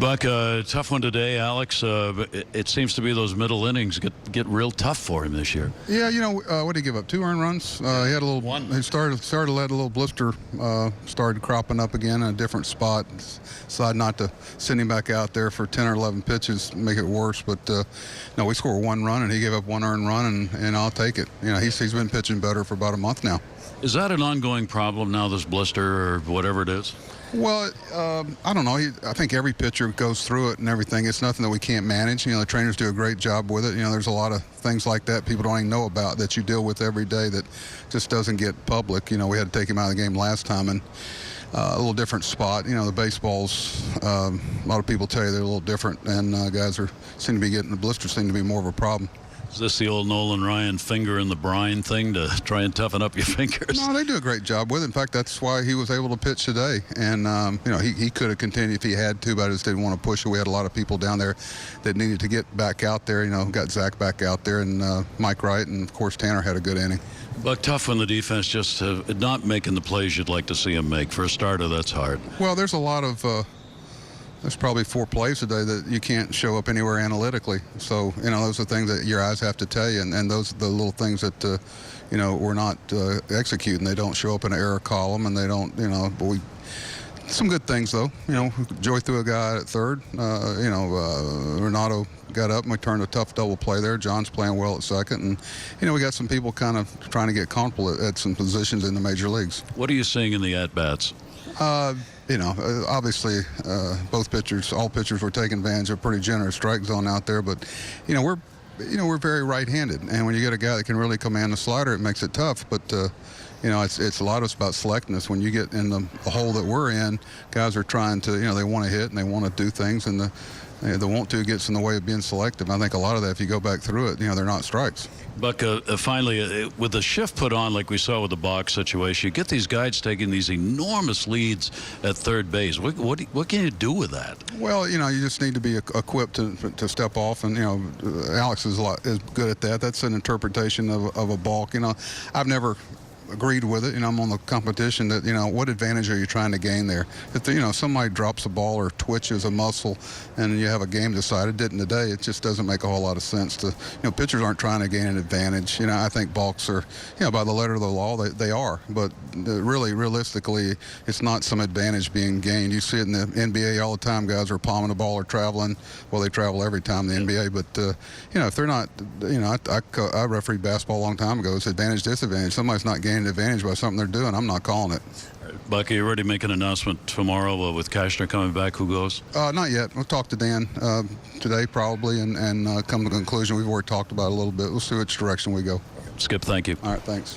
Buck, tough one today, Alex. But it seems to be those middle innings get real tough for him this year. Yeah, what did he give up? 2 earned runs. He had a little. One. He started to let a little blister started cropping up again in a different spot. Decided not to send him back out there for 10 or 11 pitches, make it worse. But no, we scored 1 run, and he gave up 1 earned run, and I'll take it. He's been pitching better for about a month now. Is that an ongoing problem now, this blister or whatever it is? Well, I don't know. I think every pitcher goes through it and everything. It's nothing that we can't manage. The trainers do a great job with it. There's a lot of things like that people don't even know about that you deal with every day that just doesn't get public. We had to take him out of the game last time, and a little different spot. The baseballs, a lot of people tell you they're a little different, and guys seem to be getting the blisters seem to be more of a problem. Is this the old Nolan Ryan finger in the brine thing to try and toughen up your fingers? No, they do a great job with it. In fact, that's why he was able to pitch today. And, he could have continued if he had to, but I just didn't want to push it. We had a lot of people down there that needed to get back out there. Got Zach back out there and Mike Wright, and, of course, Tanner had a good inning. But tough when the defense just not making the plays you'd like to see him make. For a starter, that's hard. Well, there's a lot of there's probably 4 plays today that you can't show up anywhere analytically. So, those are things that your eyes have to tell you, and those are the little things that, we're not executing. They don't show up in an error column, and they don't, but some good things, though. Joey threw a guy at third. Renato got up, and we turned a tough double play there. John's playing well at second, and, we got some people kind of trying to get comfortable at some positions in the major leagues. What are you seeing in the at-bats? Obviously, all pitchers were taking advantage of a pretty generous strike zone out there, but, we're very right-handed, and when you get a guy that can really command the slider, it makes it tough. But, it's a lot of it's about selectiveness. When you get in the hole that we're in, guys are trying to, they want to hit and they want to do things, and the want to gets in the way of being selective. I think a lot of that, if you go back through it, they're not strikes. Buck, finally, with the shift put on like we saw with the box situation, you get these guys taking these enormous leads at third base. What can you do with that? Well, you just need to be equipped to step off, and Alex is good at that. That's an interpretation of a balk. I've never agreed with it. I'm on the competition that, what advantage are you trying to gain there? If, somebody drops a ball or twitches a muscle and you have a game decided, didn't today, it just doesn't make a whole lot of sense to, pitchers aren't trying to gain an advantage. I think balks are, by the letter of the law, they are. But really, realistically, it's not some advantage being gained. You see it in the NBA all the time. Guys are palming the ball or traveling. Well, they travel every time in the NBA. But, if they're not, I refereed basketball a long time ago. It's advantage, disadvantage. Somebody's not gaining advantage by something they're doing. I'm not calling it. Buck, are you ready to make an announcement tomorrow with Kashner coming back? Who goes? Not yet. We'll talk to Dan today probably and come to the conclusion. We've already talked about it a little bit. We'll see which direction we go. Skip, thank you. All right, thanks.